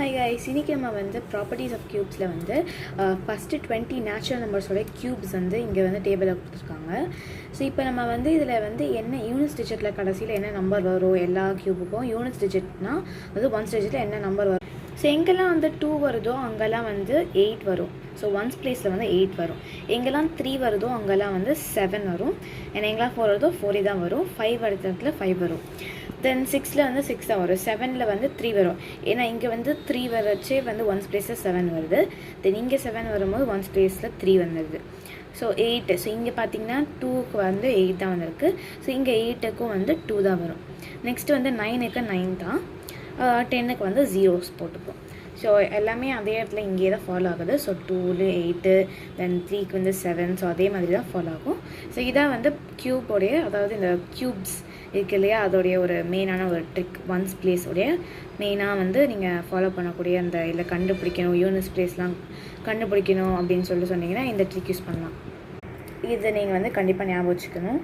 Hi guys, இன்னைக்கு நம்ம வந்து ப்ராப்பர்ட்டிஸ் ஆஃப் கியூப்ஸில் வந்து ஃபஸ்ட்டு 20 நேச்சுரல் நம்பர்ஸோட கியூப்ஸ் வந்து இங்கே வந்து டேபிளில் கொடுத்துருக்காங்க. ஸோ இப்போ நம்ம வந்து இதில் வந்து என்ன யூனிட்ஸ் டிஜிட்டில் கடைசியில் என்ன நம்பர் வரும் எல்லா கியூபுக்கும் யூனிட்ஸ் டிஜிட்னால் அது ஒன்ஸ் டிஜிட்டில் என்ன நம்பர் வரும். ஸோ எங்கெல்லாம் வந்து 2 வருதோ அங்கெல்லாம் வந்து 8 வரும். ஸோ ஒன்ஸ் பிளேஸில் வந்து 8 வரும். எங்கெல்லாம் 3 வருதோ அங்கெல்லாம் வந்து 7 வரும். ஏன்னா எங்கெல்லாம் 4 வருதோ 4 தான் வரும். 5 இடத்துல 5 வரும். தென் 6ல் வந்து 6 தான் வரும். 7ல் வந்து 3 வரும். ஏன்னா இங்கே வந்து 3 வரச்சே வந்து ஒன்ஸ் பிளேஸில் 7 வருது. தென் இங்கே 7 வரும்போது ஒன்ஸ் பிளேஸில் 3 வந்துடுது. ஸோ 8. ஸோ இங்கே பார்த்தீங்கன்னா 2க்கு வந்து 8 தான் வந்திருக்கு. ஸோ இங்கே 8க்கும் வந்து 2 தான் வரும். நெக்ஸ்ட்டு வந்து 9க்கு 9 தான். 10க்கு வந்து 0s போட்டுப்போம். ஸோ எல்லாமே அதே இடத்துல இங்கே தான் ஃபாலோ ஆகுது. ஸோ 2ல் 8, தென் 3க்கு வந்து 7. ஸோ அதே மாதிரி தான் ஃபாலோ ஆகும். ஸோ இதான் வந்து கியூபோடைய, அதாவது இந்த கியூப்ஸ் இருக்கு இல்லையா, அதோடைய ஒரு மெயினான ஒரு ட்ரிக். ஒன்ஸ் பிளேஸ் உடைய மெயினாக வந்து நீங்கள் ஃபாலோ பண்ணக்கூடிய அந்த இல்லை கண்டுபிடிக்கணும், யூனிட்ஸ் பிளேஸ்லாம் கண்டுபிடிக்கணும் அப்படின்னு சொல்லிட்டு சொன்னீங்கன்னா இந்த ட்ரிக் யூஸ் பண்ணலாம். இதை நீங்கள் வந்து கண்டிப்பாக ஞாபகம் வச்சுக்கணும்.